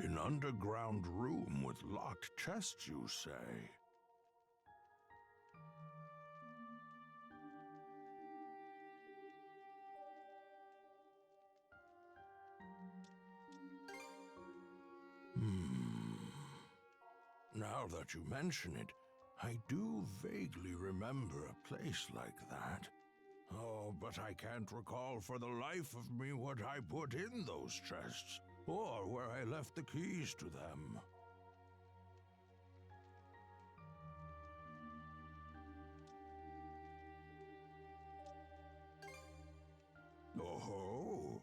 An underground room with locked chests, you say? Now that you mention it, I do vaguely remember a place like that. Oh, but I can't recall for the life of me what I put in those chests, or where I left the keys to them. Oh,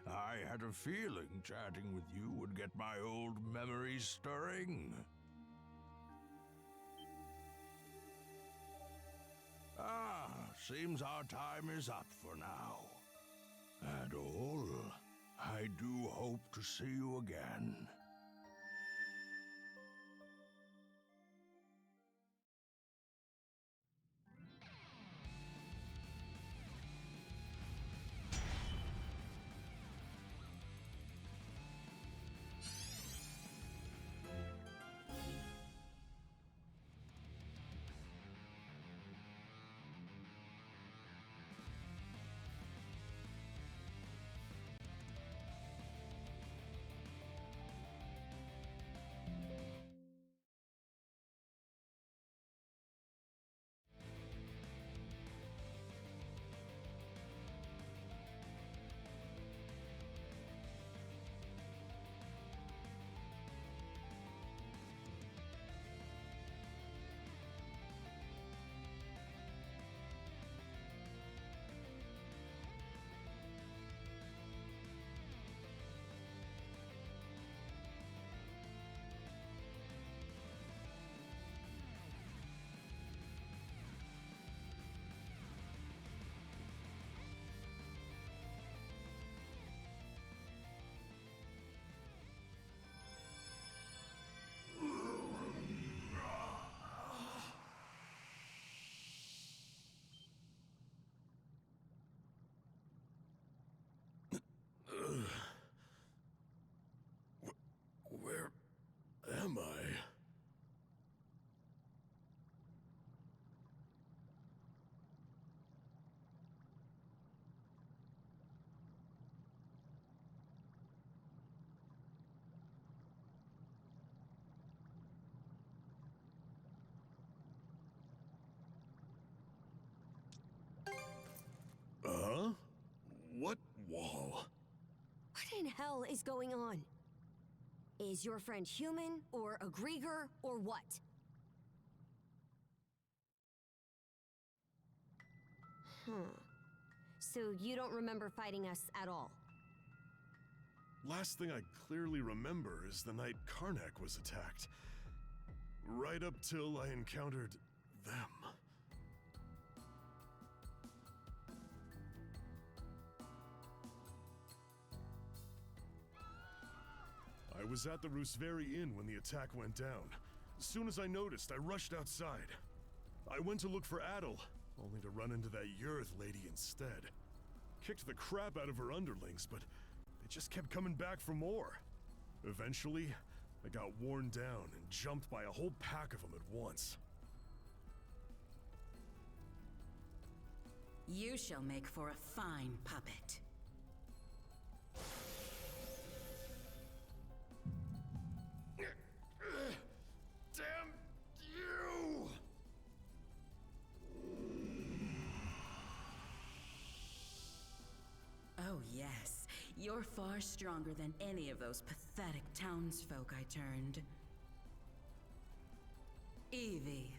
I had a feeling chatting with you would get my old memories stirring. Seems our time is up for now. And all, I do hope to see you again. Where am I? Huh? What wall? What in hell is going on? Is your friend human, or a Grieger, or what? So you don't remember fighting us at all? Last thing I clearly remember is the night Karnak was attacked. Right up till I encountered them. I was at the Rooseveri Inn when the attack went down. As soon as I noticed, I rushed outside. I went to look for Adel, only to run into that Yurth lady instead. Kicked the crap out of her underlings, but they just kept coming back for more. Eventually, I got worn down and jumped by a whole pack of them at once. You shall make for a fine puppet. Damn you! Oh yes, you're far stronger than any of those pathetic townsfolk I turned. Evie.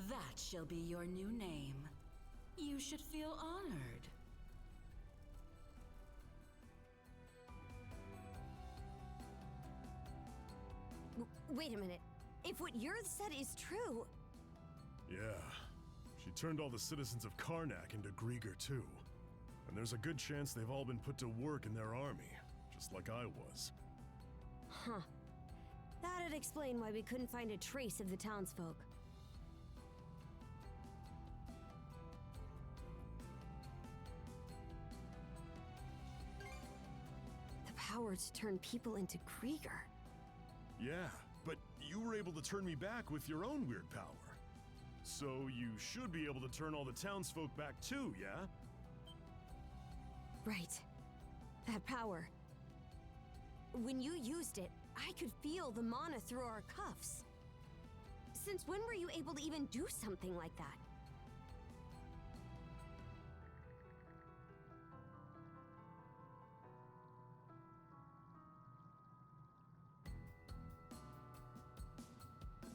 That shall be your new name. You should feel honored. Wait a minute. If what Yurth said is true... Yeah. She turned all the citizens of Karnak into Grieger too. And there's a good chance they've all been put to work in their army, just like I was. Huh. That'd explain why we couldn't find a trace of the townsfolk. power to turn people into Krieger. Yeah, but you were able to turn me back with your own weird power. So you should be able to turn all the townsfolk back too, yeah? Right. That power. When you used it, I could feel the mana through our cuffs. Since when were you able to even do something like that?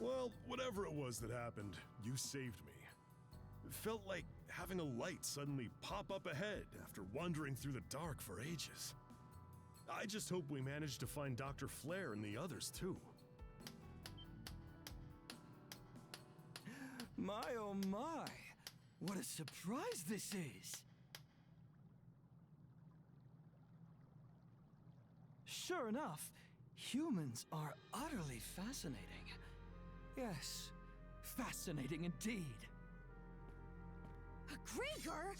Well, whatever it was that happened, you saved me. It felt like having a light suddenly pop up ahead after wandering through the dark for ages. I just hope we manage to find Dr. Flare and the others too. My oh my! What a surprise this is! Sure enough, humans are utterly fascinating. Yes, fascinating indeed. A Krieger?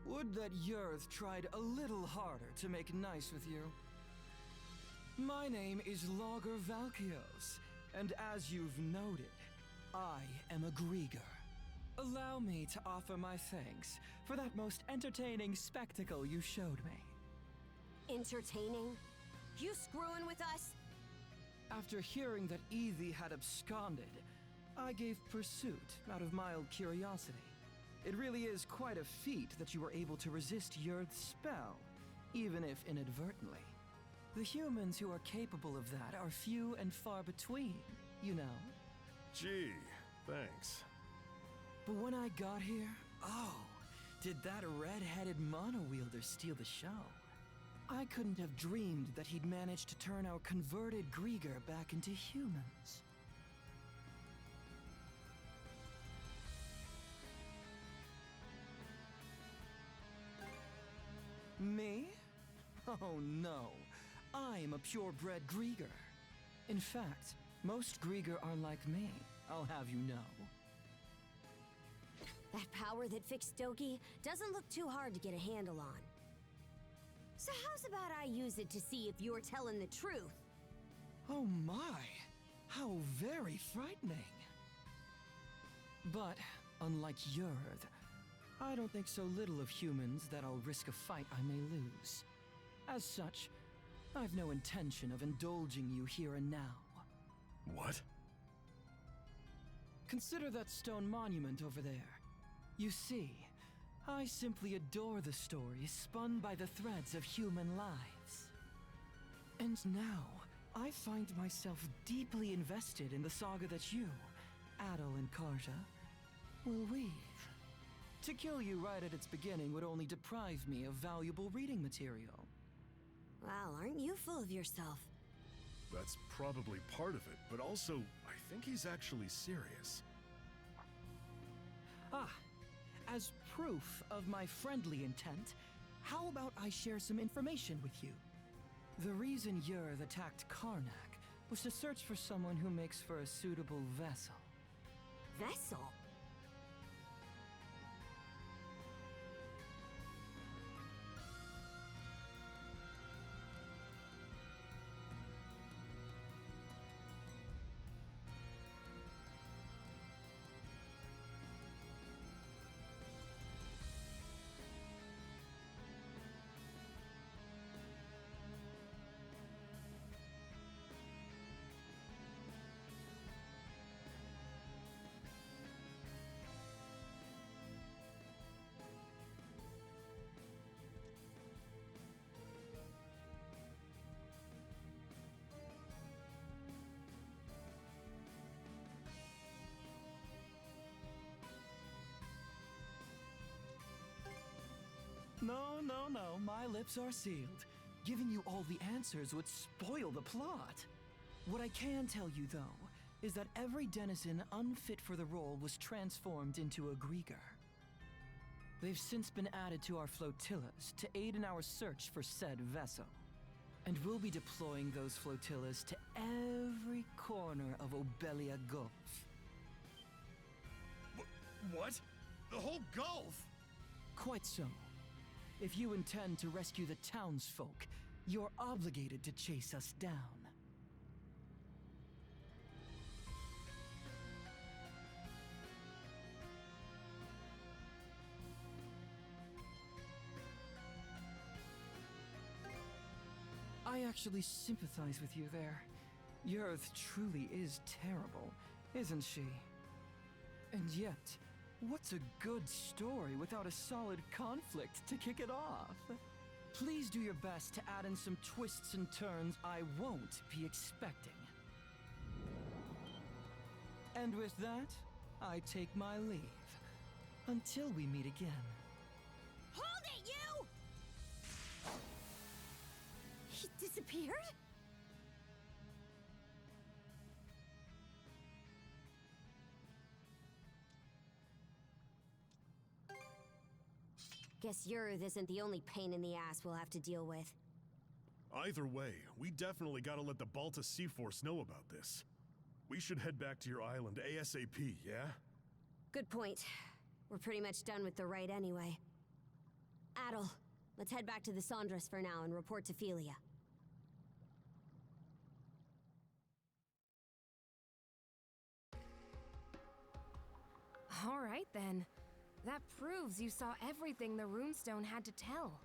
Would that Yurth tried a little harder to make nice with you. My name is Logger Valkios, and as you've noted, I am a Grieger. Allow me to offer my thanks for that most entertaining spectacle you showed me. Entertaining? You screwing with us? After hearing that Ethi had absconded, I gave pursuit out of mild curiosity. It really is quite a feat that you were able to resist Yurth's spell, even if inadvertently. The humans who are capable of that are few and far between, you know. Gee, thanks. But when I got here, oh, did that red-headed mono-wielder steal the show? I couldn't have dreamed that he'd managed to turn our converted Grieger back into humans. Me? Oh no. I'm a purebred Grieger. In fact, most Grieger are like me, I'll have you know. That power that fixed Doki doesn't look too hard to get a handle on. So how's about I use it to see if you're telling the truth? Oh my, how very frightening. But, unlike Yurth, I don't think so little of humans that I'll risk a fight I may lose. As such, I've no intention of indulging you here and now. What? Consider that stone monument over there. You see, I simply adore the stories spun by the threads of human lives. And now, I find myself deeply invested in the saga that you, Adel and Karja, will weave. To kill you right at its beginning would only deprive me of valuable reading material. Well, aren't you full of yourself? That's probably part of it, but also, I think he's actually serious. Ah, as proof of my friendly intent, how about I share some information with you? The reason Yurth attacked Karnak was to search for someone who makes for a suitable vessel. Vessel? No, my lips are sealed. Giving you all the answers would spoil the plot. What I can tell you, though, is that every denizen unfit for the role was transformed into a Grieger. They've since been added to our flotillas to aid in our search for said vessel. And we'll be deploying those flotillas to every corner of Obelia Gulf. What? The whole Gulf? Quite so. If you intend to rescue the townsfolk, You're obligated to chase us down. I actually sympathize with you there. Yerth truly is terrible, isn't she? And yet, what's a good story without a solid conflict to kick it off? Please do your best to add in some twists and turns I won't be expecting. And with that, I take my leave. Until we meet again. Hold it, you! He disappeared? Guess Yurth isn't the only pain in the ass we'll have to deal with. Either way, we definitely gotta let the Balta Sea Force know about this. We should head back to your island ASAP, yeah? Good point. We're pretty much done with the rite anyway. Adel, let's head back to the Sandras for now and report to Philia. All right then. That proves you saw everything the runestone had to tell.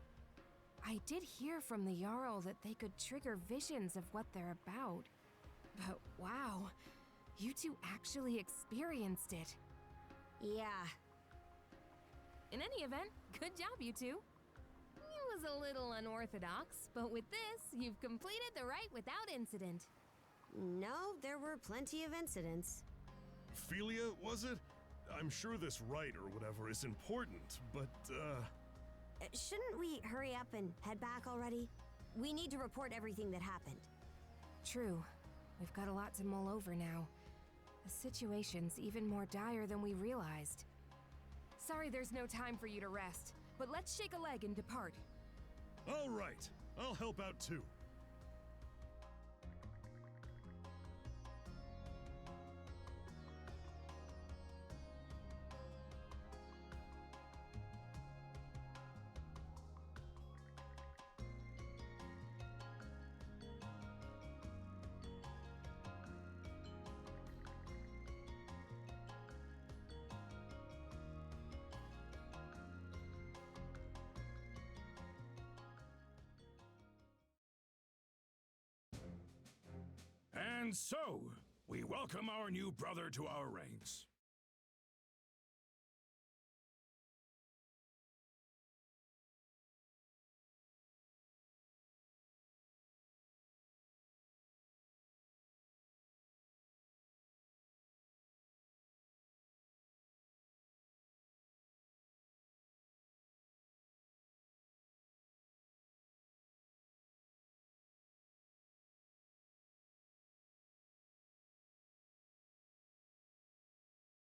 I did hear from the Jarl that they could trigger visions of what they're about. But wow, you two actually experienced it. Yeah. In any event, good job, you two. It was a little unorthodox, but with this, you've completed the rite without incident. No, there were plenty of incidents. Philia, was it? I'm sure this rite or whatever is important, but, Shouldn't we hurry up and head back already? We need to report everything that happened. True. We've got a lot to mull over now. The situation's even more dire than we realized. Sorry there's no time for you to rest, but let's shake a leg and depart. all right. I'll help out too. And so, we welcome our new brother to our ranks.